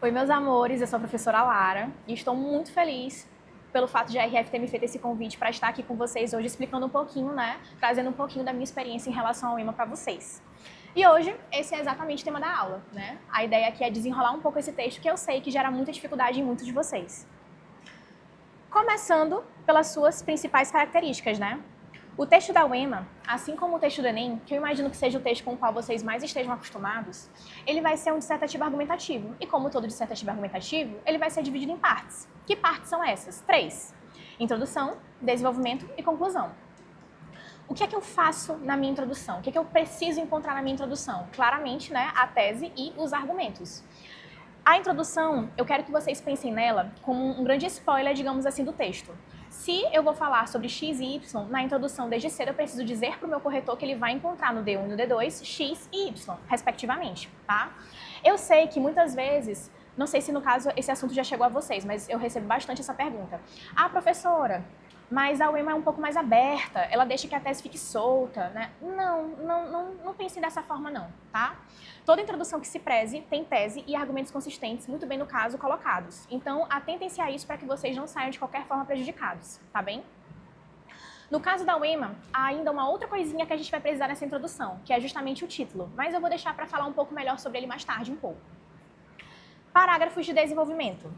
Oi, meus amores, eu sou a professora Lara e estou muito feliz pelo fato de a RF ter me feito esse convite para estar aqui com vocês hoje, explicando um pouquinho, trazendo um pouquinho da minha experiência em relação ao EMA para vocês. E hoje, esse é exatamente o tema da aula, A ideia aqui é desenrolar um pouco esse texto que eu sei que gera muita dificuldade em muitos de vocês. Começando pelas suas principais características, O texto da UEMA, assim como o texto do Enem, que eu imagino que seja o texto com o qual vocês mais estejam acostumados, ele vai ser um dissertativo argumentativo. E como todo dissertativo argumentativo, ele vai ser dividido em partes. Que partes são essas? 3. Introdução, desenvolvimento e conclusão. O que é que eu faço na minha introdução? O que é que eu preciso encontrar na minha introdução? Claramente, a tese e os argumentos. A introdução, eu quero que vocês pensem nela como um grande spoiler, digamos assim, do texto. Se eu vou falar sobre x e y, na introdução desde cedo eu preciso dizer para o meu corretor que ele vai encontrar no D1 e no D2 x e y, respectivamente, Eu sei que muitas vezes, não sei se no caso esse assunto já chegou a vocês, mas eu recebo bastante essa pergunta. Ah, professora, mas a UEMA é um pouco mais aberta, ela deixa que a tese fique solta, Não pense dessa forma não, Toda introdução que se preze tem tese e argumentos consistentes, muito bem no caso, colocados. Então, atentem-se a isso para que vocês não saiam de qualquer forma prejudicados, tá bem? No caso da UEMA, há ainda uma outra coisinha que a gente vai precisar nessa introdução, que é justamente o título, mas eu vou deixar para falar um pouco melhor sobre ele mais tarde um pouco. Parágrafos de desenvolvimento.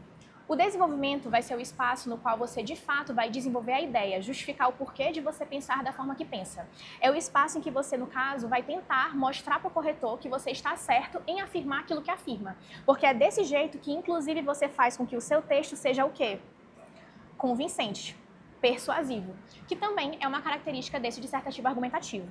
O desenvolvimento vai ser o espaço no qual você, de fato, vai desenvolver a ideia, justificar o porquê de você pensar da forma que pensa. É o espaço em que você, no caso, vai tentar mostrar para o corretor que você está certo em afirmar aquilo que afirma. Porque é desse jeito que, inclusive, você faz com que o seu texto seja o quê? Convincente, persuasivo, que também é uma característica desse dissertativo argumentativo.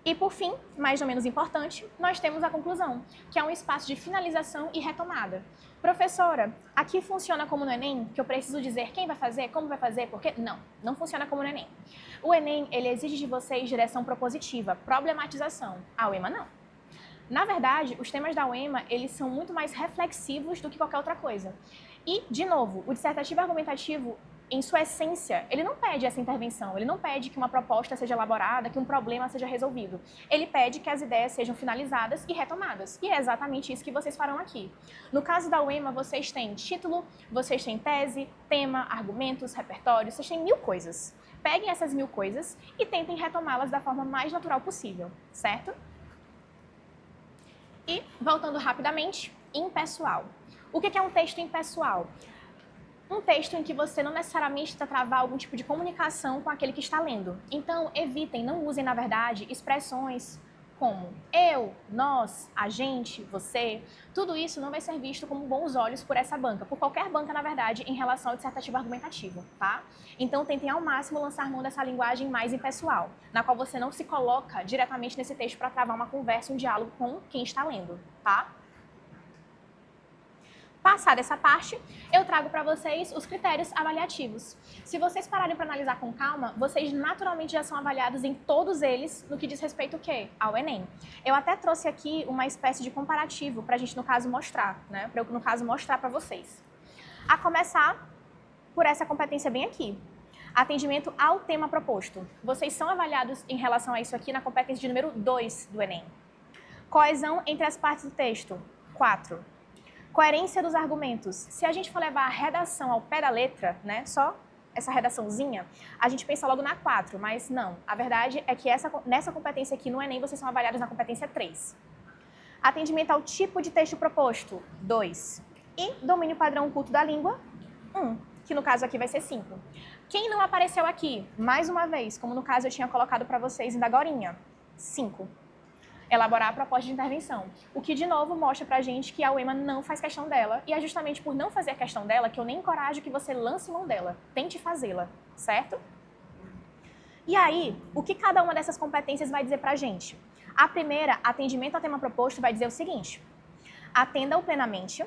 E, por fim, mais ou menos importante, nós temos a conclusão, que é um espaço de finalização e retomada. Professora, aqui funciona como no Enem, que eu preciso dizer quem vai fazer, como vai fazer, por quê? Não funciona como no Enem. O Enem, ele exige de vocês direção propositiva, problematização. A UEMA não. Na verdade, os temas da UEMA, eles são muito mais reflexivos do que qualquer outra coisa. E, de novo, o dissertativo argumentativo, em sua essência, ele não pede essa intervenção, ele não pede que uma proposta seja elaborada, que um problema seja resolvido. Ele pede que as ideias sejam finalizadas e retomadas. E é exatamente isso que vocês farão aqui. No caso da UEMA, vocês têm título, vocês têm tese, tema, argumentos, repertório, vocês têm 1000 coisas. Peguem essas 1000 coisas e tentem retomá-las da forma mais natural possível, certo? E, voltando rapidamente, impessoal. O que é um texto impessoal? Um texto em que você não necessariamente está travar algum tipo de comunicação com aquele que está lendo. Então, evitem, não usem, na verdade, expressões como eu, nós, a gente, você. Tudo isso não vai ser visto com bons olhos por essa banca, por qualquer banca, na verdade, em relação ao dissertativo argumentativo, Então, tentem ao máximo lançar mão dessa linguagem mais impessoal, na qual você não se coloca diretamente nesse texto para travar uma conversa, um diálogo com quem está lendo, Passada essa parte, eu trago para vocês os critérios avaliativos. Se vocês pararem para analisar com calma, vocês naturalmente já são avaliados em todos eles no que diz respeito ao quê? Ao Enem. Eu até trouxe aqui uma espécie de comparativo para a gente, no caso, mostrar, Para eu, no caso, mostrar para vocês. A começar por essa competência bem aqui. Atendimento ao tema proposto. Vocês são avaliados em relação a isso aqui na competência de número 2 do Enem. Coesão entre as partes do texto. 4. Coerência dos argumentos. Se a gente for levar a redação ao pé da letra, só essa redaçãozinha, a gente pensa logo na 4, mas não. A verdade é que nessa competência aqui no Enem, vocês são avaliados na competência 3. Atendimento ao tipo de texto proposto. 2. E domínio padrão culto da língua. 1, que no caso aqui vai ser 5. Quem não apareceu aqui, mais uma vez, como no caso eu tinha colocado para vocês ainda agorinha, 5. Elaborar a proposta de intervenção. O que, de novo, mostra pra gente que a UEMA não faz questão dela, e é justamente por não fazer a questão dela que eu nem encorajo que você lance mão dela. Tente fazê-la, certo? E aí, o que cada uma dessas competências vai dizer pra gente? A primeira, atendimento ao tema proposto, vai dizer o seguinte: atenda-o plenamente,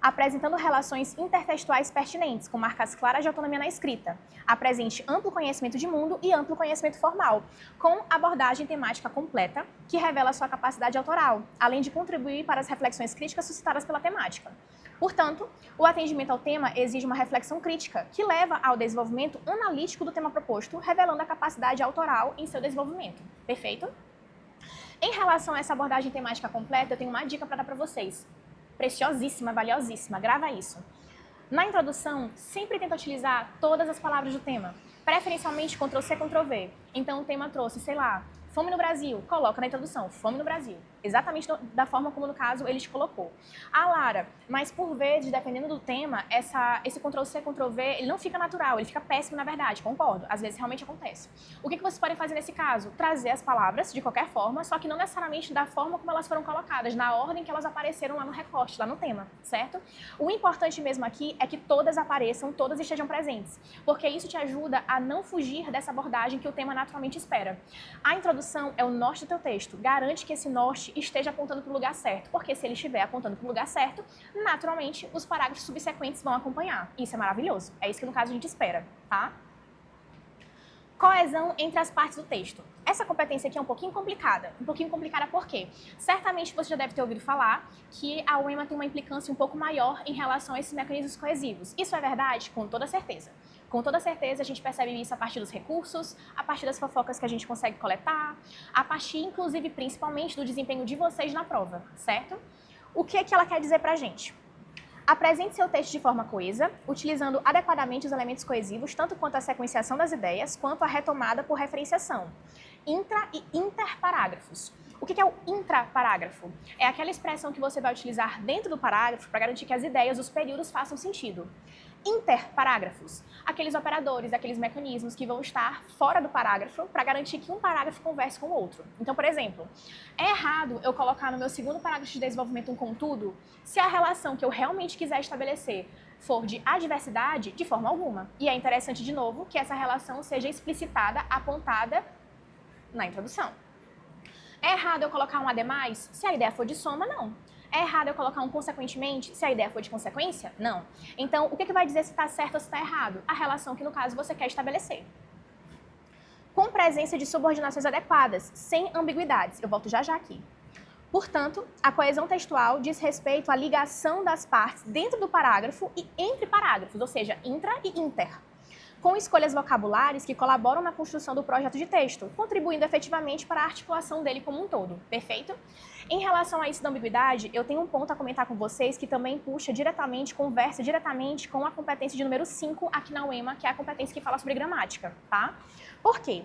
apresentando relações intertextuais pertinentes, com marcas claras de autonomia na escrita. Apresente amplo conhecimento de mundo e amplo conhecimento formal, com abordagem temática completa, que revela sua capacidade autoral, além de contribuir para as reflexões críticas suscitadas pela temática. Portanto, o atendimento ao tema exige uma reflexão crítica, que leva ao desenvolvimento analítico do tema proposto, revelando a capacidade autoral em seu desenvolvimento. Perfeito? Em relação a essa abordagem temática completa, eu tenho uma dica para dar para vocês. preciosíssima, valiosíssima, grava isso. Na introdução, sempre tenta utilizar todas as palavras do tema, preferencialmente Ctrl+C, Ctrl+V. Então o tema trouxe, sei lá, fome no Brasil, coloca na introdução, fome no Brasil. Exatamente da forma como, no caso, ele te colocou. Ah, Lara, mas por vezes, dependendo do tema, esse Ctrl+C, Ctrl+V, ele não fica natural, ele fica péssimo, na verdade, concordo. Às vezes realmente acontece. O que vocês podem fazer nesse caso? Trazer as palavras de qualquer forma, só que não necessariamente da forma como elas foram colocadas, na ordem que elas apareceram lá no recorte, lá no tema, certo? O importante mesmo aqui é que todas apareçam, todas estejam presentes, porque isso te ajuda a não fugir dessa abordagem que o tema naturalmente espera. A introdução é o norte do teu texto, garante que esse norte esteja apontando para o lugar certo, porque se ele estiver apontando para o lugar certo, naturalmente os parágrafos subsequentes vão acompanhar. Isso é maravilhoso, é isso que no caso a gente espera, tá? Coesão entre as partes do texto. Essa competência aqui é um pouquinho complicada por quê? Certamente você já deve ter ouvido falar que a UEMA tem uma implicância um pouco maior em relação a esses mecanismos coesivos. Isso é verdade? Com toda certeza. Com toda certeza, a gente percebe isso a partir dos recursos, a partir das fofocas que a gente consegue coletar, a partir, inclusive, principalmente, do desempenho de vocês na prova, certo? O que é que ela quer dizer pra gente? Apresente seu texto de forma coesa, utilizando adequadamente os elementos coesivos, tanto quanto a sequenciação das ideias, quanto a retomada por referenciação. Intra e interparágrafos. O que é o intraparágrafo? É aquela expressão que você vai utilizar dentro do parágrafo para garantir que as ideias, os períodos façam sentido. Interparágrafos, aqueles operadores, aqueles mecanismos que vão estar fora do parágrafo para garantir que um parágrafo converse com o outro. Então, por exemplo, é errado eu colocar no meu segundo parágrafo de desenvolvimento um contudo se a relação que eu realmente quiser estabelecer for de adversidade, de forma alguma. E é interessante, de novo, que essa relação seja explicitada, apontada na introdução. É errado eu colocar um ademais se a ideia for de soma? Não. É errado eu colocar um consequentemente se a ideia for de consequência? Não. Então, o que vai dizer se está certo ou se está errado? A relação que, no caso, você quer estabelecer. Com presença de subordinações adequadas, sem ambiguidades. Eu volto já aqui. Portanto, a coesão textual diz respeito à ligação das partes dentro do parágrafo e entre parágrafos, ou seja, intra e inter, com escolhas vocabulares que colaboram na construção do projeto de texto, contribuindo efetivamente para a articulação dele como um todo. Perfeito? Em relação a isso da ambiguidade, eu tenho um ponto a comentar com vocês que também conversa diretamente com a competência de número 5 aqui na UEMA, que é a competência que fala sobre gramática, tá? Por quê?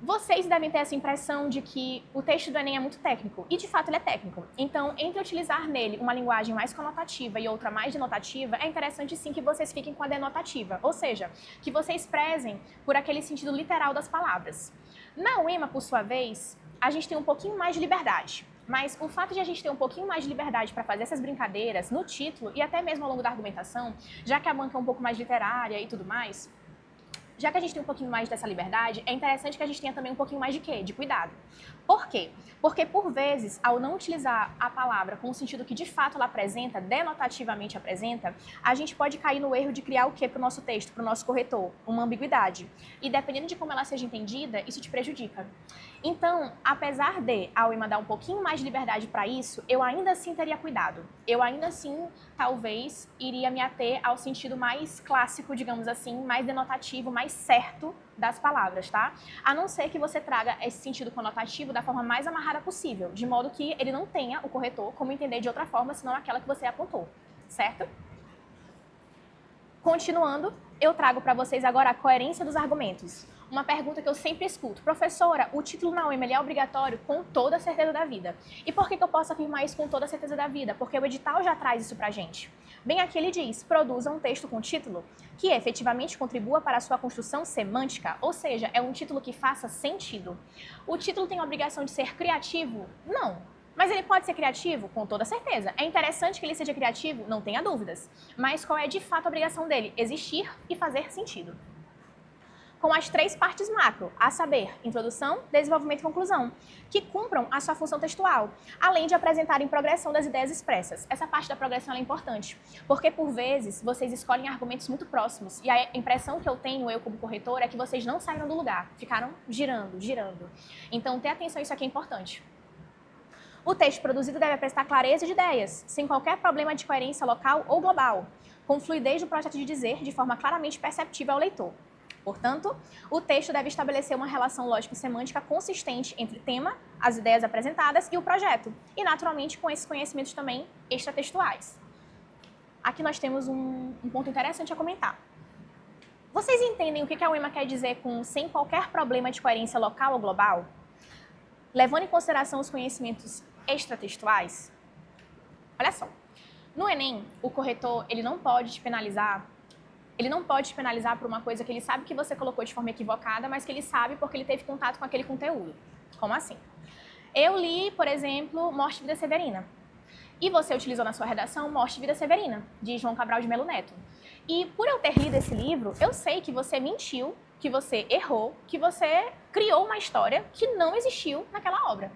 Vocês devem ter essa impressão de que o texto do Enem é muito técnico, e de fato ele é técnico. Então, entre utilizar nele uma linguagem mais conotativa e outra mais denotativa, é interessante sim que vocês fiquem com a denotativa, ou seja, que vocês prezem por aquele sentido literal das palavras. Na UEMA, por sua vez, a gente tem um pouquinho mais de liberdade. Mas o fato de a gente ter um pouquinho mais de liberdade para fazer essas brincadeiras no título e até mesmo ao longo da argumentação, já que a banca é um pouco mais literária e tudo mais, já que a gente tem um pouquinho mais dessa liberdade, é interessante que a gente tenha também um pouquinho mais de quê? De cuidado. Por quê? Porque, por vezes, ao não utilizar a palavra com o sentido que de fato ela apresenta, denotativamente apresenta, a gente pode cair no erro de criar o quê para o nosso texto, para o nosso corretor? Uma ambiguidade. E dependendo de como ela seja entendida, isso te prejudica. Então, apesar de a UEMA dar um pouquinho mais de liberdade para isso, eu ainda assim teria cuidado. Eu ainda assim, talvez, iria me ater ao sentido mais clássico, digamos assim, mais denotativo, mais certo das palavras, tá? A não ser que você traga esse sentido conotativo da forma mais amarrada possível, de modo que ele não tenha, o corretor, como entender de outra forma, senão aquela que você apontou, certo? Continuando, eu trago para vocês agora a coerência dos argumentos. Uma pergunta que eu sempre escuto. Professora, o título na UEMA é obrigatório com toda a certeza da vida. E por que eu posso afirmar isso com toda a certeza da vida? Porque o edital já traz isso pra gente. Bem aqui ele diz, produza um texto com título que efetivamente contribua para a sua construção semântica, ou seja, é um título que faça sentido. O título tem a obrigação de ser criativo? Não. Mas ele pode ser criativo? Com toda certeza. É interessante que ele seja criativo? Não tenha dúvidas. Mas qual é de fato a obrigação dele? Existir e fazer sentido. Com as 3 partes macro, a saber, introdução, desenvolvimento e conclusão, que cumpram a sua função textual, além de apresentarem progressão das ideias expressas. Essa parte da progressão é importante, porque por vezes vocês escolhem argumentos muito próximos, e a impressão que eu tenho, eu como corretor, é que vocês não saíram do lugar, ficaram girando. Então, ter atenção, isso aqui é importante. O texto produzido deve apresentar clareza de ideias, sem qualquer problema de coerência local ou global, com fluidez do projeto de dizer, de forma claramente perceptível ao leitor. Portanto, o texto deve estabelecer uma relação lógico-semântica consistente entre tema, as ideias apresentadas e o projeto, e naturalmente com esses conhecimentos também extratextuais. Aqui nós temos um ponto interessante a comentar. Vocês entendem o que a UEMA quer dizer com sem qualquer problema de coerência local ou global? Levando em consideração os conhecimentos extratextuais? Olha só, no Enem, o corretor ele não pode te penalizar por uma coisa que ele sabe que você colocou de forma equivocada, mas que ele sabe porque ele teve contato com aquele conteúdo. Como assim? Eu li, por exemplo, Morte e Vida Severina. E você utilizou na sua redação Morte e Vida Severina, de João Cabral de Melo Neto. E por eu ter lido esse livro, eu sei que você mentiu, que você errou, que você criou uma história que não existiu naquela obra.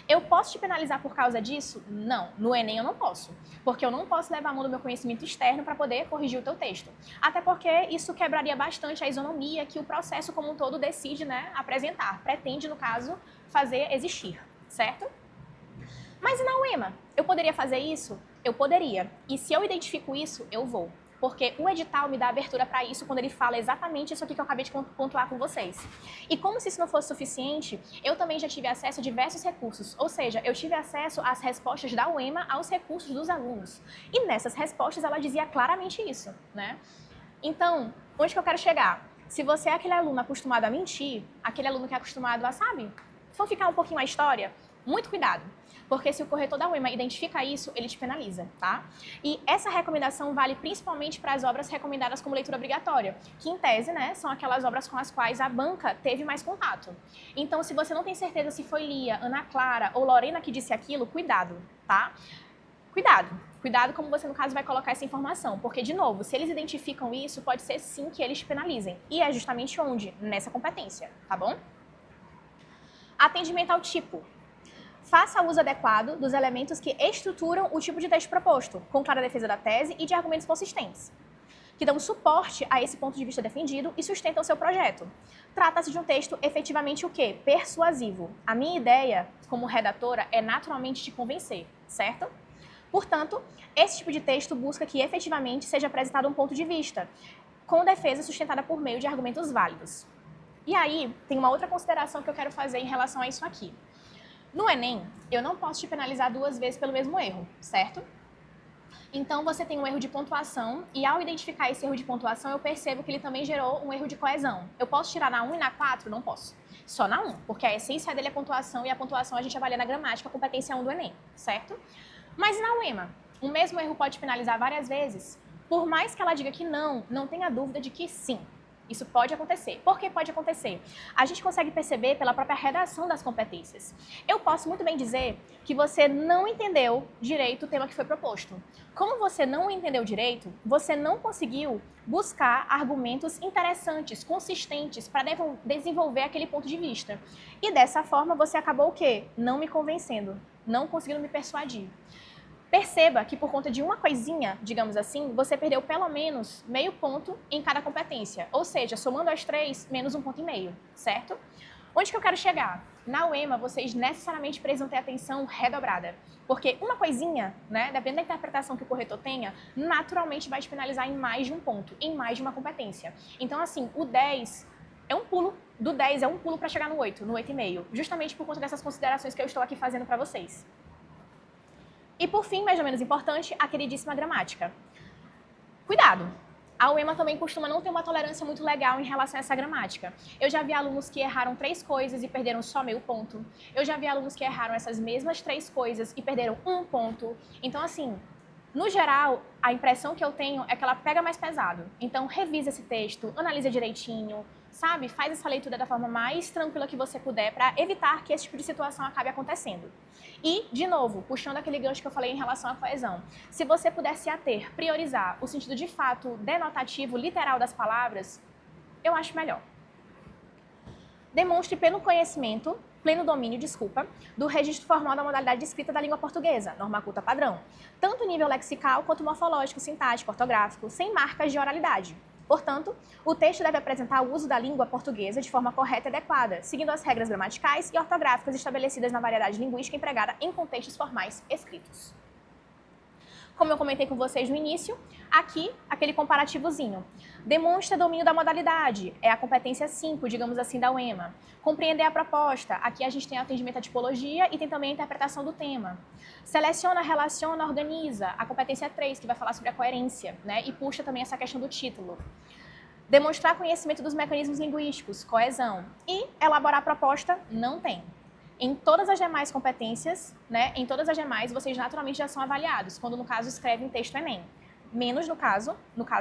Eu posso te penalizar por causa disso? Não. No Enem eu não posso. Porque eu não posso levar a mão do meu conhecimento externo para poder corrigir o teu texto. Até porque isso quebraria bastante a isonomia que o processo como um todo decide, apresentar. Pretende, no caso, fazer existir. Certo? Mas e na UEMA? Eu poderia fazer isso? Eu poderia. E se eu identifico isso, eu vou. Porque o edital me dá abertura para isso quando ele fala exatamente isso aqui que eu acabei de pontuar com vocês. E como se isso não fosse suficiente, eu também já tive acesso a diversos recursos. Ou seja, eu tive acesso às respostas da UEMA aos recursos dos alunos. E nessas respostas ela dizia claramente isso, Então, onde que eu quero chegar? Se você é aquele aluno acostumado a mentir, aquele aluno que é acostumado a, ficar um pouquinho a história, muito cuidado. Porque se o corretor da UEMA identifica isso, ele te penaliza, tá? E essa recomendação vale principalmente para as obras recomendadas como leitura obrigatória, que em tese, são aquelas obras com as quais a banca teve mais contato. Então, se você não tem certeza se foi Lia, Ana Clara ou Lorena que disse aquilo, cuidado, tá? Cuidado. Cuidado como você, no caso, vai colocar essa informação. Porque, de novo, se eles identificam isso, pode ser sim que eles te penalizem. E é justamente onde? Nessa competência, tá bom? Atendimento ao tipo. Faça uso adequado dos elementos que estruturam o tipo de texto proposto, com clara defesa da tese e de argumentos consistentes, que dão suporte a esse ponto de vista defendido e sustentam o seu projeto. Trata-se de um texto efetivamente o quê? Persuasivo. A minha ideia, como redatora, é naturalmente te convencer, certo? Portanto, esse tipo de texto busca que efetivamente seja apresentado um ponto de vista, com defesa sustentada por meio de argumentos válidos. E aí, tem uma outra consideração que eu quero fazer em relação a isso aqui. No Enem, eu não posso te penalizar 2 vezes pelo mesmo erro, certo? Então, você tem um erro de pontuação e ao identificar esse erro de pontuação, eu percebo que ele também gerou um erro de coesão. Eu posso tirar na 1 e na 4? Não posso. Só na 1, porque a essência dele é a pontuação e a pontuação a gente avalia na gramática, a competência 1 do Enem, certo? Mas e na UEMA? O mesmo erro pode te penalizar várias vezes? Por mais que ela diga que não tenha dúvida de que sim. Isso pode acontecer. Por que pode acontecer? A gente consegue perceber pela própria redação das competências. Eu posso muito bem dizer que você não entendeu direito o tema que foi proposto. Como você não entendeu direito, você não conseguiu buscar argumentos interessantes, consistentes, para desenvolver aquele ponto de vista. E dessa forma você acabou o quê? Não me convencendo, não conseguindo me persuadir. Perceba que por conta de uma coisinha, digamos assim, você perdeu pelo menos meio ponto em cada competência. Ou seja, somando as 3, menos 1,5 ponto, certo? Onde que eu quero chegar? Na UEMA, vocês necessariamente precisam ter atenção redobrada. Porque uma coisinha, dependendo da interpretação que o corretor tenha, naturalmente vai te penalizar em mais de um ponto, em mais de uma competência. Então, assim, o 10 é um pulo, do 10 é um pulo para chegar no 8, no 8,5. Justamente por conta dessas considerações que eu estou aqui fazendo para vocês. E por fim, mais ou menos importante, a queridíssima gramática. Cuidado! A UEMA também costuma não ter uma tolerância muito legal em relação a essa gramática. Eu já vi alunos que erraram 3 coisas e perderam só meio ponto. Eu já vi alunos que erraram essas mesmas 3 coisas e perderam 1 ponto. Então, assim, no geral, a impressão que eu tenho é que ela pega mais pesado. Então, revisa esse texto, analisa direitinho, faz essa leitura da forma mais tranquila que você puder para evitar que esse tipo de situação acabe acontecendo. E, de novo, puxando aquele gancho que eu falei em relação à coesão, se você puder se ater, priorizar o sentido de fato denotativo, literal das palavras, eu acho melhor. Demonstre pleno domínio, do registro formal da modalidade de escrita da língua portuguesa, norma culta padrão, tanto nível lexical quanto morfológico, sintático, ortográfico, sem marcas de oralidade. Portanto, o texto deve apresentar o uso da língua portuguesa de forma correta e adequada, seguindo as regras gramaticais e ortográficas estabelecidas na variedade linguística empregada em contextos formais escritos. Como eu comentei com vocês no início, aqui, aquele comparativozinho. Demonstra domínio da modalidade, é a competência 5, digamos assim, da UEMA. Compreender a proposta, aqui a gente tem atendimento à tipologia e tem também a interpretação do tema. Seleciona, relaciona, organiza, a competência 3, que vai falar sobre a coerência, né? E puxa também essa questão do título. Demonstrar conhecimento dos mecanismos linguísticos, coesão. E elaborar a proposta, não tem. Em todas as demais competências, né, em todas as demais, vocês naturalmente já são avaliados, quando no caso escrevem texto Enem. Menos no caso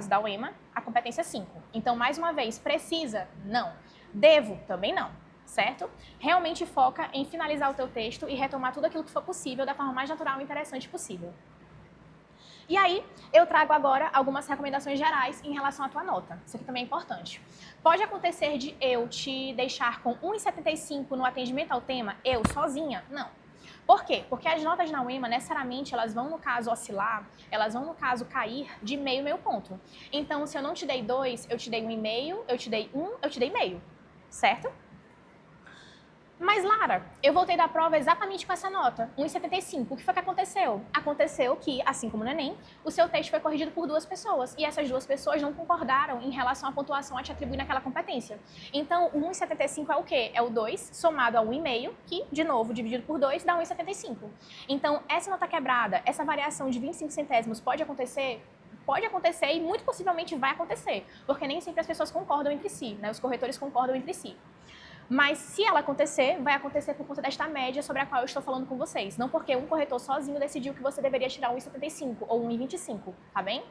da UEMA, a competência 5. Então, mais uma vez, precisa? Não. Devo? Também não, certo? Realmente foca em finalizar o teu texto e retomar tudo aquilo que for possível da forma mais natural e interessante possível. E aí, eu trago agora algumas recomendações gerais em relação à tua nota. Isso aqui também é importante. Pode acontecer de eu te deixar com 1,75 no atendimento ao tema, eu sozinha? Não. Por quê? Porque as notas na UEMA, necessariamente, elas vão, no caso, oscilar, elas vão, no caso, cair de meio ponto. Então, se eu não te dei 2, eu te dei 1,5, eu te dei 1, eu te dei meio, certo? Mas, Lara, eu voltei da prova exatamente com essa nota, 1,75. O que foi que aconteceu? Aconteceu que, assim como no Enem, o seu texto foi corrigido por 2 pessoas. E essas 2 pessoas não concordaram em relação à pontuação a te atribuir naquela competência. Então, o 1,75 é o quê? É o 2 somado a 1,5, que, de novo, dividido por 2, dá 1,75. Então, essa nota quebrada, essa variação de 25 centésimos pode acontecer? Pode acontecer e muito possivelmente vai acontecer. Porque nem sempre as pessoas concordam entre si, né? Os corretores concordam entre si. Mas se ela acontecer, vai acontecer por conta desta média sobre a qual eu estou falando com vocês. Não porque um corretor sozinho decidiu que você deveria tirar 1,75 ou 1,25, tá bem?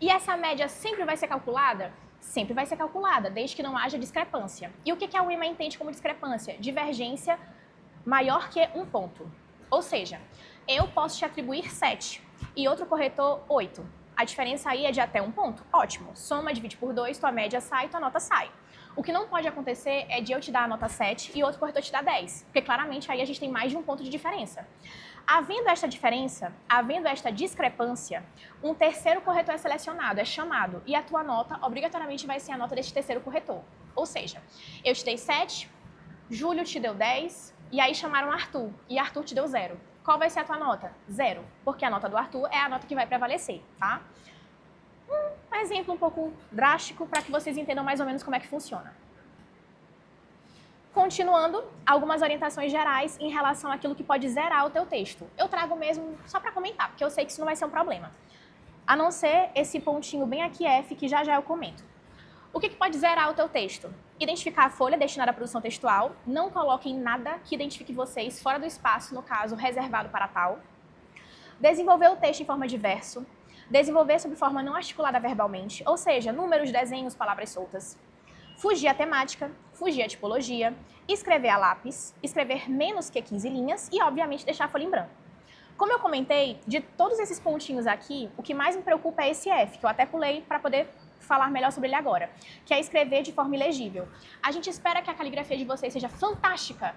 E essa média sempre vai ser calculada? Sempre vai ser calculada, desde que não haja discrepância. E o que a UEMA entende como discrepância? Divergência maior que 1 ponto. Ou seja, eu posso te atribuir 7 e outro corretor 8. A diferença aí é de até 1 ponto? Ótimo. Soma, divide por 2, tua média sai, tua nota sai. O que não pode acontecer é de eu te dar a nota 7 e outro corretor te dar 10, porque claramente aí a gente tem mais de 1 ponto de diferença. Havendo esta diferença, havendo esta discrepância, um terceiro corretor é selecionado, é chamado, e a tua nota obrigatoriamente vai ser a nota deste terceiro corretor. Ou seja, eu te dei 7, Júlio te deu 10, e aí chamaram Arthur, e Arthur te deu 0. Qual vai ser a tua nota? 0, porque a nota do Arthur é a nota que vai prevalecer, tá? Um exemplo um pouco drástico para que vocês entendam mais ou menos como é que funciona. Continuando, algumas orientações gerais em relação àquilo que pode zerar o teu texto. Eu trago mesmo só para comentar, porque eu sei que isso não vai ser um problema. A não ser esse pontinho bem aqui F, que já eu comento. O que pode zerar o teu texto? Identificar a folha destinada à produção textual. Não coloquem nada que identifique vocês fora do espaço, no caso, reservado para tal. Desenvolver o texto em forma de verso. Desenvolver sob forma não articulada verbalmente, ou seja, números, desenhos, palavras soltas. Fugir à temática, fugir à tipologia, escrever a lápis, escrever menos que 15 linhas e, obviamente, deixar a folha em branco. Como eu comentei, de todos esses pontinhos aqui, o que mais me preocupa é esse F, que eu até pulei para poder falar melhor sobre ele agora, que é escrever de forma ilegível. A gente espera que a caligrafia de vocês seja fantástica?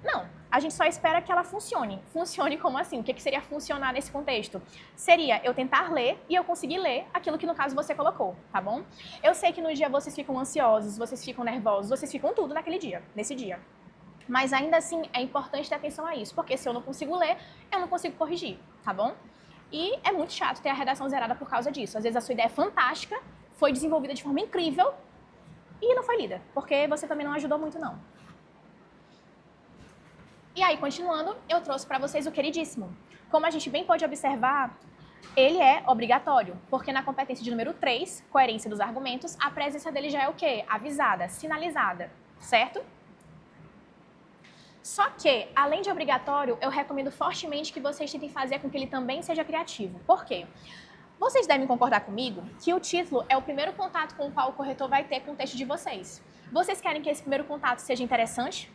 Não, a gente só espera que ela funcione. Funcione como assim? O que seria funcionar nesse contexto? Seria eu tentar ler e eu conseguir ler aquilo que no caso você colocou, tá bom? Eu sei que no dia vocês ficam ansiosos, vocês ficam nervosos, vocês ficam tudo naquele dia, nesse dia. Mas ainda assim é importante ter atenção a isso, porque se eu não consigo ler, eu não consigo corrigir, tá bom? E é muito chato ter a redação zerada por causa disso. Às vezes a sua ideia é fantástica, foi desenvolvida de forma incrível e não foi lida, porque você também não ajudou muito não. E aí, continuando, eu trouxe para vocês o queridíssimo. Como a gente bem pode observar, ele é obrigatório, porque na competência de número 3, coerência dos argumentos, a presença dele já é o quê? Avisada, sinalizada, certo? Só que, além de obrigatório, eu recomendo fortemente que vocês tentem fazer com que ele também seja criativo. Por quê? Vocês devem concordar comigo que o título é o primeiro contato com o qual o corretor vai ter com o texto de vocês. Vocês querem que esse primeiro contato seja interessante?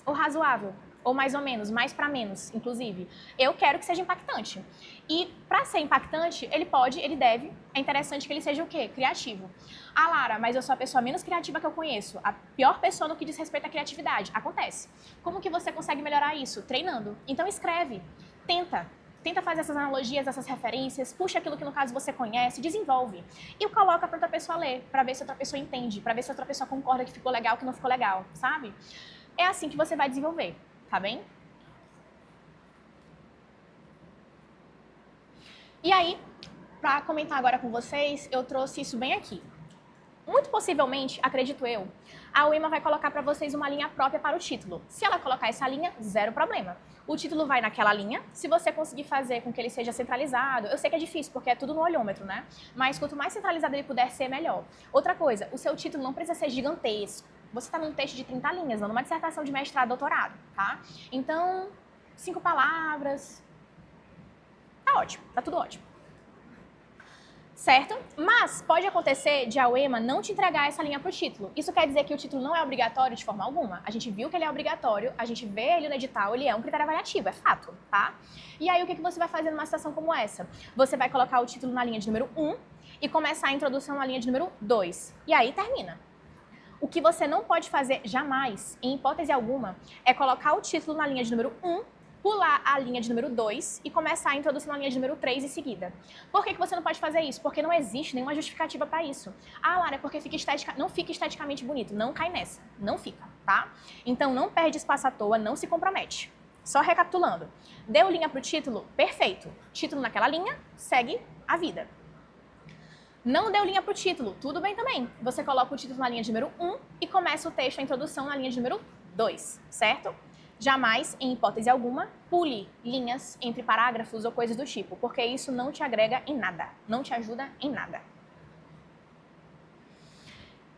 Ou razoável, ou mais ou menos, mais para menos, inclusive. Eu quero que seja impactante. E para ser impactante, ele deve, é interessante que ele seja o quê? Criativo. Ah, Lara, mas eu sou a pessoa menos criativa que eu conheço, a pior pessoa no que diz respeito à criatividade. Acontece. Como que você consegue melhorar isso? Treinando. Então escreve, tenta fazer essas analogias, essas referências, puxa aquilo que no caso você conhece, desenvolve. E coloca para outra pessoa ler, para ver se outra pessoa entende, para ver se outra pessoa concorda que ficou legal, que não ficou legal, sabe? É assim que você vai desenvolver, tá bem? E aí, para comentar agora com vocês, eu trouxe isso bem aqui. Muito possivelmente, acredito eu, a UEMA vai colocar para vocês uma linha própria para o título. Se ela colocar essa linha, zero problema. O título vai naquela linha, se você conseguir fazer com que ele seja centralizado, eu sei que é difícil porque é tudo no olhômetro, né? Mas quanto mais centralizado ele puder ser, melhor. Outra coisa, o seu título não precisa ser gigantesco. Você está num texto de 30 linhas, não numa dissertação de mestrado, doutorado, tá? Então, 5 palavras, tá ótimo, tá tudo ótimo. Certo? Mas pode acontecer de a UEMA não te entregar essa linha para o título. Isso quer dizer que o título não é obrigatório de forma alguma. A gente viu que ele é obrigatório, a gente vê ele no edital, ele é um critério avaliativo, é fato, tá? E aí o que você vai fazer numa situação como essa? Você vai colocar o título na linha de número 1 e começar a introdução na linha de número 2. E aí termina. O que você não pode fazer jamais, em hipótese alguma, é colocar o título na linha de número 1, pular a linha de número 2 e começar a introdução na linha de número 3 em seguida. Por que você não pode fazer isso? Porque não existe nenhuma justificativa para isso. Ah, Lara, é porque não fica esteticamente bonito. Não cai nessa. Não fica, tá? Então não perde espaço à toa, não se compromete. Só recapitulando. Deu linha para o título? Perfeito. Título naquela linha, segue a vida. Não deu linha para o título? Tudo bem também. Você coloca o título na linha de número 1 e começa o texto, a introdução na linha de número 2, certo? Jamais, em hipótese alguma, pule linhas entre parágrafos ou coisas do tipo, porque isso não te agrega em nada, não te ajuda em nada.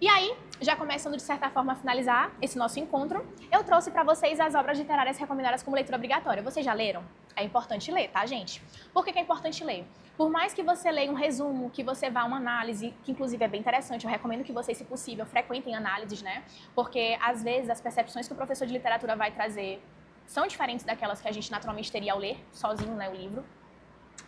E aí, já começando de certa forma a finalizar esse nosso encontro, eu trouxe para vocês as obras literárias recomendadas como leitura obrigatória. Vocês já leram? É importante ler, tá, gente? Por que é importante ler? Por mais que você leia um resumo, que você vá a uma análise, que inclusive é bem interessante, eu recomendo que vocês, se possível, frequentem análises, né? Porque, às vezes, as percepções que o professor de literatura vai trazer são diferentes daquelas que a gente naturalmente teria ao ler sozinho, né, o livro.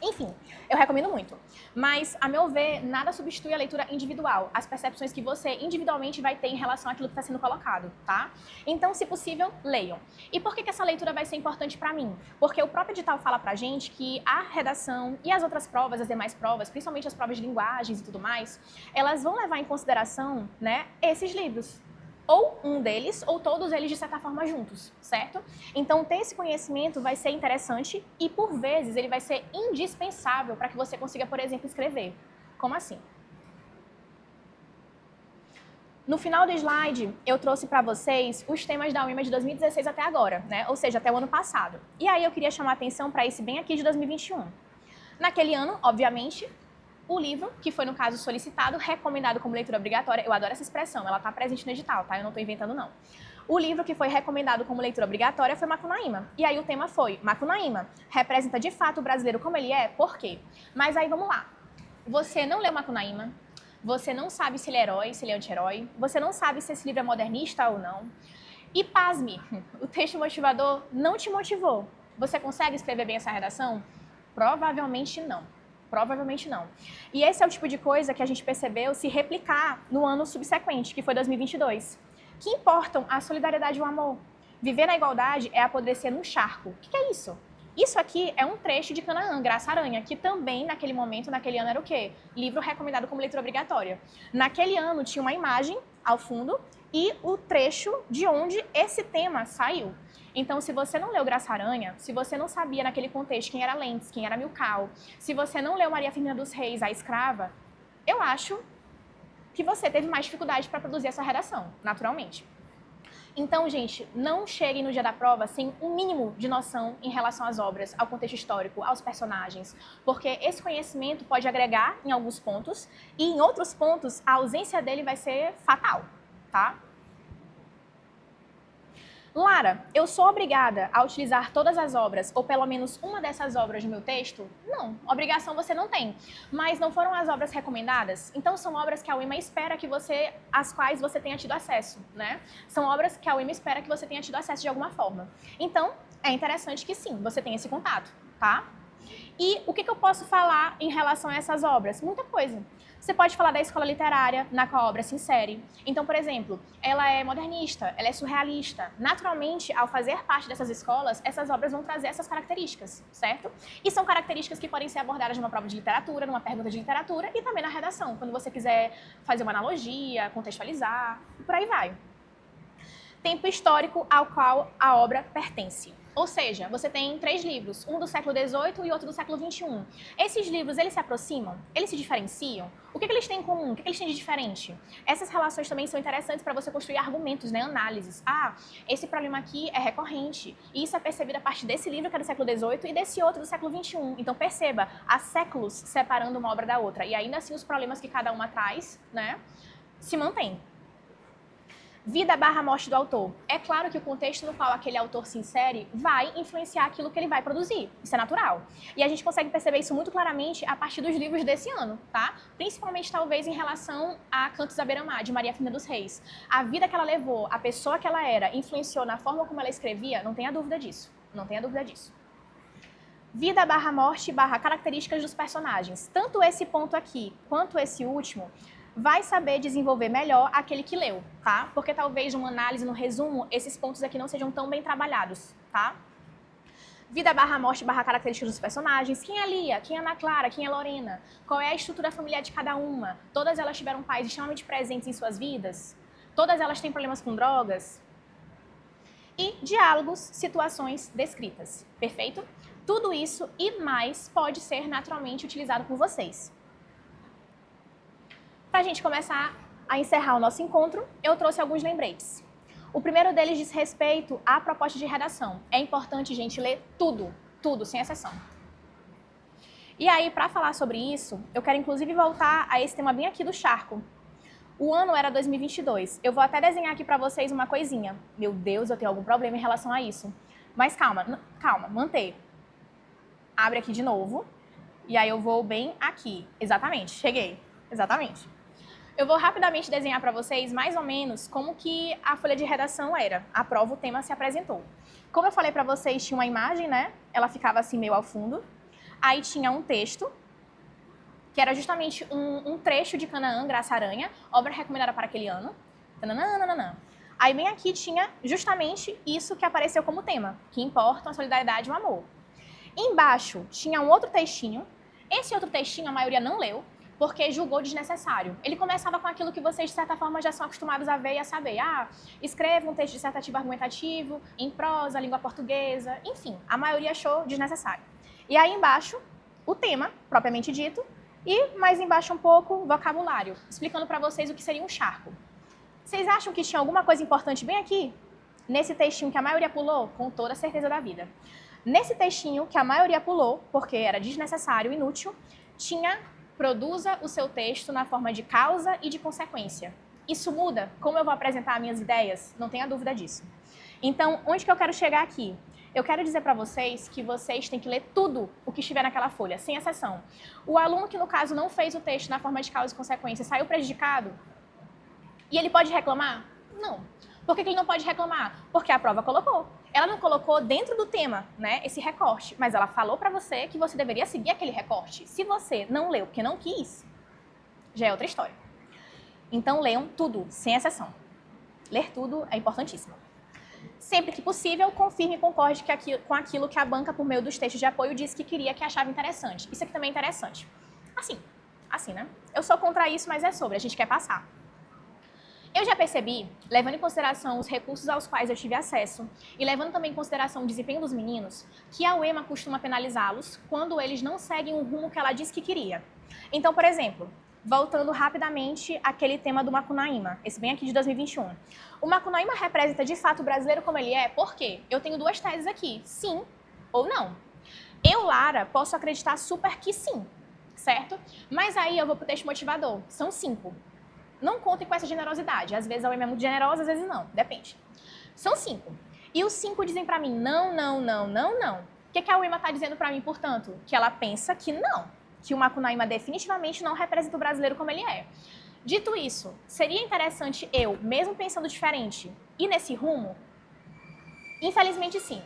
Enfim, eu recomendo muito. Mas, a meu ver, nada substitui a leitura individual, as percepções que você individualmente vai ter em relação àquilo que está sendo colocado, tá? Então, se possível, leiam. E por que essa leitura vai ser importante para mim? Porque o próprio edital fala pra gente que a redação e as outras provas, as demais provas, principalmente as provas de linguagens e tudo mais, elas vão levar em consideração, né, esses livros. Ou um deles, ou todos eles de certa forma juntos, certo? Então, ter esse conhecimento vai ser interessante e, por vezes, ele vai ser indispensável para que você consiga, por exemplo, escrever. Como assim? No final do slide, eu trouxe para vocês os temas da UEMA de 2016 até agora, né? Ou seja, até o ano passado. E aí eu queria chamar a atenção para esse bem aqui de 2021. Naquele ano, obviamente, o livro, que foi, no caso, solicitado, recomendado como leitura obrigatória, eu adoro essa expressão, ela está presente no edital, tá? Eu não estou inventando, não. O livro que foi recomendado como leitura obrigatória foi Macunaíma. E aí o tema foi, Macunaíma representa de fato o brasileiro como ele é? Por quê? Mas aí vamos lá. Você não leu Macunaíma, você não sabe se ele é herói, se ele é anti-herói, você não sabe se esse livro é modernista ou não. E pasme, o texto motivador não te motivou. Você consegue escrever bem essa redação? Provavelmente não. Provavelmente não. E esse é o tipo de coisa que a gente percebeu se replicar no ano subsequente, que foi 2022. Que importam a solidariedade e o amor. Viver na igualdade é apodrecer num charco. O que é isso? Isso aqui é um trecho de Canaã, Graça Aranha, que também, naquele momento, naquele ano, era o quê? Livro recomendado como leitura obrigatória. Naquele ano, tinha uma imagem ao fundo e o trecho de onde esse tema saiu. Então, se você não leu Graça Aranha, se você não sabia naquele contexto quem era Lentz, quem era Milkau, se você não leu Maria Firmina dos Reis, A Escrava, eu acho que você teve mais dificuldade para produzir essa redação, naturalmente. Então, gente, não cheguem no dia da prova sem um mínimo de noção em relação às obras, ao contexto histórico, aos personagens, porque esse conhecimento pode agregar em alguns pontos e em outros pontos a ausência dele vai ser fatal, tá? Lara, eu sou obrigada a utilizar todas as obras, ou pelo menos uma dessas obras no meu texto? Não, obrigação você não tem. Mas não foram as obras recomendadas? Então são obras que a UEMA espera que você, às quais você tenha tido acesso, né? São obras que a UEMA espera que você tenha tido acesso de alguma forma. Então, é interessante que sim, você tenha esse contato, tá? E o que eu posso falar em relação a essas obras? Muita coisa. Você pode falar da escola literária na qual a obra se insere. Então, por exemplo, ela é modernista, ela é surrealista. Naturalmente, ao fazer parte dessas escolas, essas obras vão trazer essas características, certo? E são características que podem ser abordadas numa prova de literatura, numa pergunta de literatura e também na redação, quando você quiser fazer uma analogia, contextualizar, e por aí vai. Tempo histórico ao qual a obra pertence. Ou seja, você tem 3 livros, um do século XVIII e outro do século XXI. Esses livros, eles se aproximam? Eles se diferenciam? O que eles têm em comum? O que eles têm de diferente? Essas relações também são interessantes para você construir argumentos, né? Análises. Ah, esse problema aqui é recorrente. E isso é percebido a partir desse livro, que é do século XVIII, e desse outro do século XXI. Então, perceba, há séculos separando uma obra da outra. E ainda assim, os problemas que cada uma traz, né, se mantêm. Vida/morte do autor. É claro que o contexto no qual aquele autor se insere vai influenciar aquilo que ele vai produzir. Isso é natural. E a gente consegue perceber isso muito claramente a partir dos livros desse ano, tá? Principalmente, talvez, em relação a Cantos à Beira-Mar, de Maria Firmina dos Reis. A vida que ela levou, a pessoa que ela era, influenciou na forma como ela escrevia, não tenha dúvida disso. Não tenha dúvida disso. Vida/morte/características dos personagens. Tanto esse ponto aqui, quanto esse último, vai saber desenvolver melhor aquele que leu, tá? Porque talvez numa análise, no resumo, esses pontos aqui não sejam tão bem trabalhados, tá? Vida/morte/características dos personagens. Quem é Lia? Quem é Ana Clara? Quem é Lorena? Qual é a estrutura familiar de cada uma? Todas elas tiveram pais extremamente presentes em suas vidas? Todas elas têm problemas com drogas? E diálogos, situações descritas. Perfeito? Tudo isso e mais pode ser naturalmente utilizado por vocês. Para a gente começar a encerrar o nosso encontro, eu trouxe alguns lembretes. O primeiro deles diz respeito à proposta de redação. É importante, gente, ler tudo, tudo, sem exceção. E aí, para falar sobre isso, eu quero inclusive voltar a esse tema bem aqui do charco. O ano era 2022. Eu vou até desenhar aqui para vocês uma coisinha. Meu Deus, eu tenho algum problema em relação a isso. Mas calma, calma, manter. Abre aqui de novo. E aí eu vou bem aqui. Exatamente, cheguei. Exatamente. Eu vou rapidamente desenhar para vocês mais ou menos como que a folha de redação era. A prova, o tema se apresentou. Como eu falei para vocês, tinha uma imagem, né? Ela ficava assim meio ao fundo. Aí tinha um texto, que era justamente um trecho de Canaã, Graça Aranha, obra recomendada para aquele ano. Tananana. Aí bem aqui tinha justamente isso que apareceu como tema, que importam a solidariedade e o amor. Embaixo tinha um outro textinho. Esse outro textinho a maioria não leu, porque julgou desnecessário. Ele começava com aquilo que vocês, de certa forma, já são acostumados a ver e a saber. Ah, escreva um texto dissertativo argumentativo, em prosa, língua portuguesa, enfim, a maioria achou desnecessário. E aí embaixo, o tema, propriamente dito, e mais embaixo um pouco, vocabulário, explicando para vocês o que seria um charco. Vocês acham que tinha alguma coisa importante bem aqui? Nesse textinho que a maioria pulou? Com toda a certeza da vida. Nesse textinho que a maioria pulou, porque era desnecessário, inútil, tinha: produza o seu texto na forma de causa e de consequência. Isso muda como eu vou apresentar minhas ideias? Não tenha dúvida disso. Então, onde que eu quero chegar aqui? Eu quero dizer para vocês que vocês têm que ler tudo o que estiver naquela folha, sem exceção. O aluno que, no caso, não fez o texto na forma de causa e consequência, saiu prejudicado? E ele pode reclamar? Não. Por que ele não pode reclamar? Porque a prova colocou. Ela não colocou dentro do tema, né, esse recorte, mas ela falou para você que você deveria seguir aquele recorte. Se você não leu porque não quis, já é outra história. Então, leiam tudo, sem exceção. Ler tudo é importantíssimo. Sempre que possível, confirme e concorde com aquilo que a banca, por meio dos textos de apoio, disse que queria, que achava interessante. Isso aqui também é interessante. Assim, né? Eu sou contra isso, mas é sobre, a gente quer passar. Eu já percebi, levando em consideração os recursos aos quais eu tive acesso e levando também em consideração o desempenho dos meninos, que a UEMA costuma penalizá-los quando eles não seguem o rumo que ela disse que queria. Então, por exemplo, voltando rapidamente àquele tema do Macunaíma, esse bem aqui de 2021. O Macunaíma representa de fato o brasileiro como ele é, por quê? Eu tenho 2 teses aqui, sim ou não. Eu, Lara, posso acreditar super que sim, certo? Mas aí eu vou pro texto motivador, são 5. Não contem com essa generosidade. Às vezes a UEMA é muito generosa, às vezes não. Depende. São 5. E os 5 dizem pra mim não, não, não, não, não. O que a UEMA tá dizendo pra mim, portanto? Que ela pensa que não. Que o Macunaíma definitivamente não representa o brasileiro como ele é. Dito isso, seria interessante eu, mesmo pensando diferente, ir nesse rumo? Infelizmente, sim.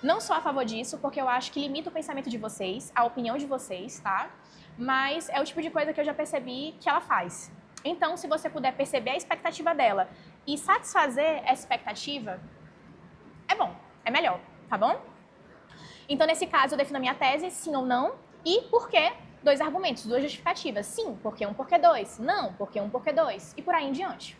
Não sou a favor disso, porque eu acho que limita o pensamento de vocês, a opinião de vocês, tá? Mas é o tipo de coisa que eu já percebi que ela faz. Então, se você puder perceber a expectativa dela e satisfazer essa expectativa, é bom, é melhor, tá bom? Então, nesse caso, eu defino a minha tese, sim ou não, e por quê? 2 argumentos, 2 justificativas. Sim, porque 1, porque 2. Não, porque 1, porque 2. E por aí em diante.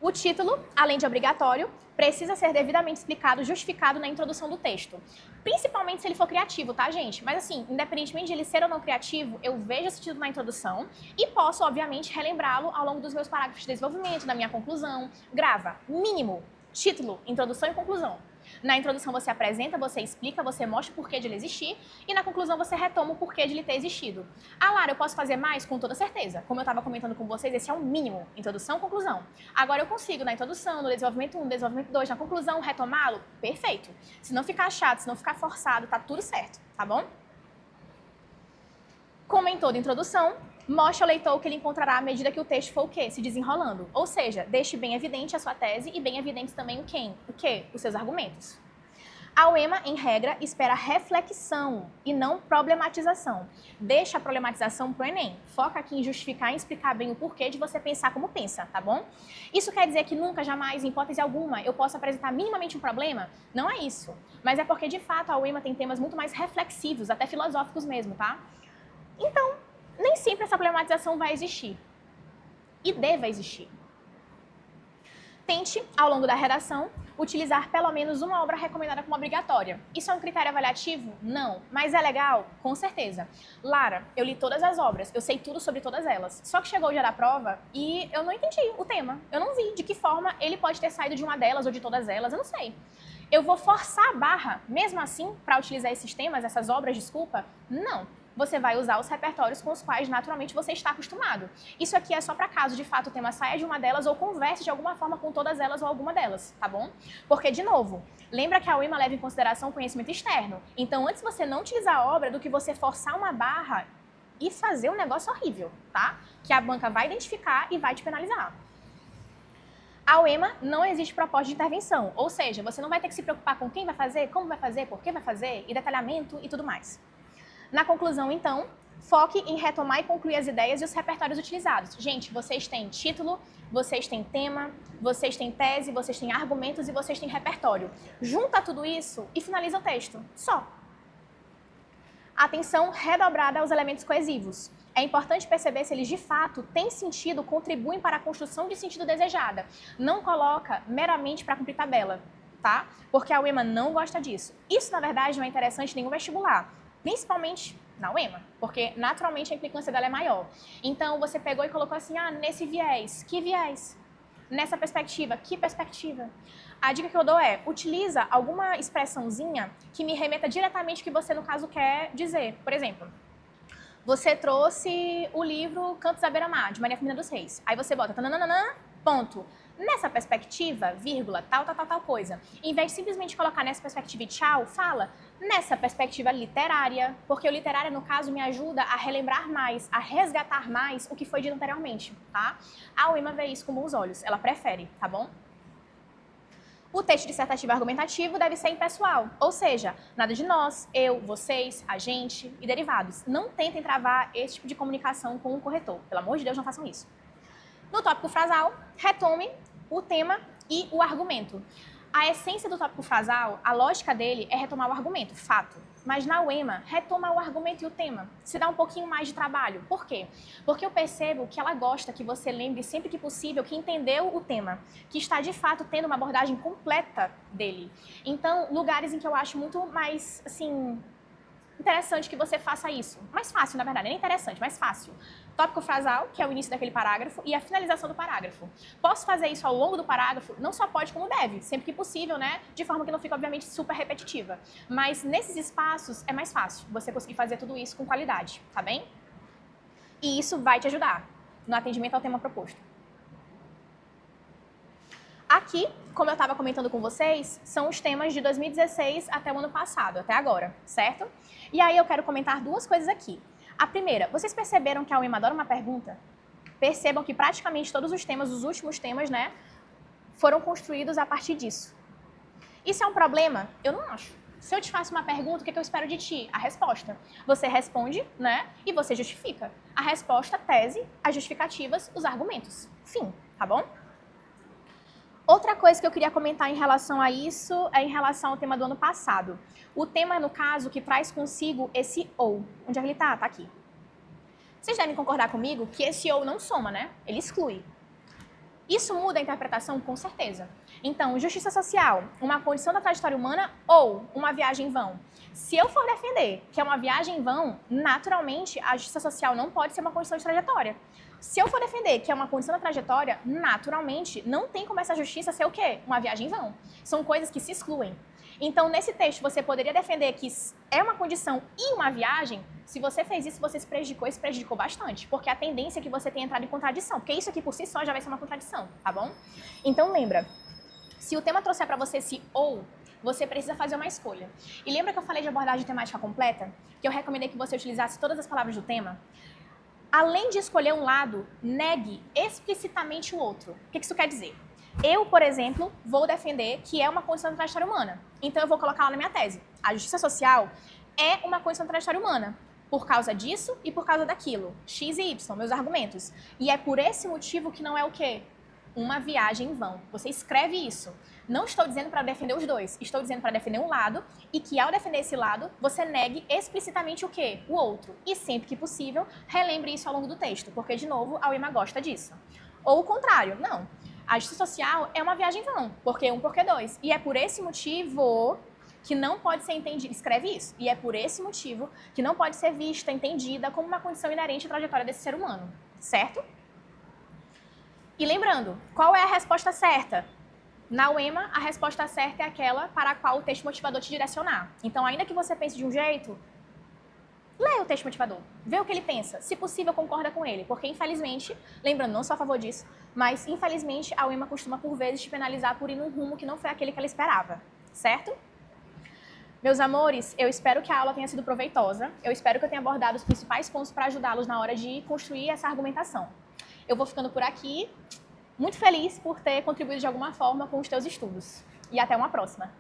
O título, além de obrigatório, precisa ser devidamente explicado, justificado na introdução do texto. Principalmente se ele for criativo, tá, gente? Mas assim, independentemente de ele ser ou não criativo, eu vejo esse título na introdução e posso, obviamente, relembrá-lo ao longo dos meus parágrafos de desenvolvimento, da minha conclusão. Grava, mínimo, título, introdução e conclusão. Na introdução você apresenta, você explica, você mostra o porquê de ele existir e na conclusão você retoma o porquê de ele ter existido. Ah, Lara, eu posso fazer mais? Com toda certeza. Como eu estava comentando com vocês, esse é o mínimo, introdução, conclusão. Agora eu consigo na introdução, no desenvolvimento 1, desenvolvimento 2, na conclusão, retomá-lo? Perfeito. Se não ficar chato, se não ficar forçado, tá tudo certo, tá bom? Como em toda introdução, mostre ao leitor o que ele encontrará à medida que o texto for o quê? Se desenrolando. Ou seja, deixe bem evidente a sua tese e bem evidente também o quê? O quê? Os seus argumentos. A UEMA, em regra, espera reflexão e não problematização. Deixa a problematização para o Enem. Foca aqui em justificar e explicar bem o porquê de você pensar como pensa, tá bom? Isso quer dizer que nunca, jamais, em hipótese alguma, eu posso apresentar minimamente um problema? Não é isso. Mas é porque, de fato, a UEMA tem temas muito mais reflexivos, até filosóficos mesmo, tá? Então, nem sempre essa problematização vai existir. E deva existir. Tente, ao longo da redação, utilizar pelo menos uma obra recomendada como obrigatória. Isso é um critério avaliativo? Não. Mas é legal? Com certeza. Lara, eu li todas as obras, eu sei tudo sobre todas elas. Só que chegou o dia da prova e eu não entendi o tema. Eu não vi de que forma ele pode ter saído de uma delas ou de todas elas, eu não sei. Eu vou forçar a barra, mesmo assim, para utilizar esses temas, essas obras, desculpa? Não. Você vai usar os repertórios com os quais naturalmente você está acostumado. Isso aqui é só para caso de fato o tema saia de uma delas ou converse de alguma forma com todas elas ou alguma delas, tá bom? Porque, de novo, lembra que a UEMA leva em consideração o conhecimento externo. Então, antes você não utilizar a obra do que você forçar uma barra e fazer um negócio horrível, tá? Que a banca vai identificar e vai te penalizar. A UEMA não existe proposta de intervenção, ou seja, você não vai ter que se preocupar com quem vai fazer, como vai fazer, por que vai fazer, e detalhamento e tudo mais. Na conclusão, então, foque em retomar e concluir as ideias e os repertórios utilizados. Gente, vocês têm título, vocês têm tema, vocês têm tese, vocês têm argumentos e vocês têm repertório. Junta tudo isso e finaliza o texto. Só. Atenção redobrada aos elementos coesivos. É importante perceber se eles, de fato, têm sentido, contribuem para a construção de sentido desejada. Não coloca meramente para cumprir tabela, tá? Porque a UEMA não gosta disso. Isso, na verdade, não é interessante em nenhum vestibular. Principalmente na UEMA, porque naturalmente a implicância dela é maior. Então, você pegou e colocou assim, nesse viés, que viés? Nessa perspectiva, que perspectiva? A dica que eu dou é, utiliza alguma expressãozinha que me remeta diretamente ao que você, no caso, quer dizer. Por exemplo, você trouxe o livro Cantos à Beira-Mar, de Maria Firmina dos Reis. Aí você bota, tananana, ponto. Nessa perspectiva, vírgula, tal coisa. Em vez de simplesmente colocar nessa perspectiva e tchau, fala nessa perspectiva literária, porque o literário, no caso, me ajuda a relembrar mais, a resgatar mais o que foi dito anteriormente, tá? A UEMA vê isso com bons olhos, ela prefere, tá bom? O texto dissertativo argumentativo deve ser impessoal, ou seja, nada de nós, eu, vocês, a gente e derivados. Não tentem travar esse tipo de comunicação com o corretor, pelo amor de Deus, não façam isso. No tópico frasal, retome o tema e o argumento. A essência do tópico frasal, a lógica dele é retomar o argumento, fato. Mas na UEMA, retoma o argumento e o tema. Se dá um pouquinho mais de trabalho. Por quê? Porque eu percebo que ela gosta que você lembre sempre que possível que entendeu o tema, que está de fato tendo uma abordagem completa dele. Então, lugares em que eu acho muito mais, assim, interessante que você faça isso. Mais fácil, na verdade, não é interessante, mais fácil. Tópico frasal, que é o início daquele parágrafo, e a finalização do parágrafo. Posso fazer isso ao longo do parágrafo? Não só pode, como deve, sempre que possível, né? De forma que não fique, obviamente, super repetitiva. Mas nesses espaços é mais fácil você conseguir fazer tudo isso com qualidade, tá bem? E isso vai te ajudar no atendimento ao tema proposto. Aqui, como eu estava comentando com vocês, são os temas de 2016 até o ano passado, até agora, certo? E aí eu quero comentar duas coisas aqui. A primeira, vocês perceberam que a UEMA adora uma pergunta? Percebam que praticamente todos os temas, os últimos temas, né, foram construídos a partir disso. Isso é um problema? Eu não acho. Se eu te faço uma pergunta, o que eu espero de ti? A resposta. Você responde, né, e você justifica. A resposta, tese, as justificativas, os argumentos. Fim, tá bom? Outra coisa que eu queria comentar em relação a isso é em relação ao tema do ano passado. O tema, no caso, que traz consigo esse ou. Onde é que ele tá? Tá aqui. Vocês devem concordar comigo que esse ou não soma, né? Ele exclui. Isso muda a interpretação? Com certeza. Então, justiça social, uma condição da trajetória humana ou uma viagem em vão? Se eu for defender que é uma viagem em vão, naturalmente, a justiça social não pode ser uma condição de trajetória. Se eu for defender que é uma condição da trajetória, naturalmente, não tem como essa justiça ser o quê? Uma viagem em vão. São coisas que se excluem. Então, nesse texto, você poderia defender que é uma condição e uma viagem. Se você fez isso, você se prejudicou e se prejudicou bastante. Porque a tendência é que você tenha entrado em contradição. Porque isso aqui por si só já vai ser uma contradição, tá bom? Então, lembra, se o tema trouxer para você esse ou, você precisa fazer uma escolha. E lembra que eu falei de abordagem temática completa? Que eu recomendei que você utilizasse todas as palavras do tema? Além de escolher um lado, negue explicitamente o outro. O que isso quer dizer? Eu, por exemplo, vou defender que é uma condição da trajetória humana. Então, eu vou colocar lá na minha tese. A justiça social é uma condição da trajetória humana. Por causa disso e por causa daquilo. X e Y, meus argumentos. E é por esse motivo que não é o quê? Uma viagem em vão. Você escreve isso. Não estou dizendo para defender os dois. Estou dizendo para defender um lado e que ao defender esse lado, você negue explicitamente o quê? O outro. E sempre que possível, relembre isso ao longo do texto. Porque, de novo, a UEMA gosta disso. Ou o contrário. Não. A justiça social é uma viagem em vão. Porque um, porque dois. E é por esse motivo que não pode ser entendida, escreve isso, e é por esse motivo que não pode ser vista, entendida como uma condição inerente à trajetória desse ser humano, certo? E lembrando, qual é a resposta certa? Na UEMA, a resposta certa é aquela para a qual o texto motivador te direcionar. Então, ainda que você pense de um jeito, leia o texto motivador, vê o que ele pensa, se possível concorda com ele, porque infelizmente, lembrando, não sou a favor disso, mas infelizmente a UEMA costuma por vezes te penalizar por ir num rumo que não foi aquele que ela esperava, certo? Meus amores, eu espero que a aula tenha sido proveitosa. Eu espero que eu tenha abordado os principais pontos para ajudá-los na hora de construir essa argumentação. Eu vou ficando por aqui, muito feliz por ter contribuído de alguma forma com os teus estudos. E até uma próxima!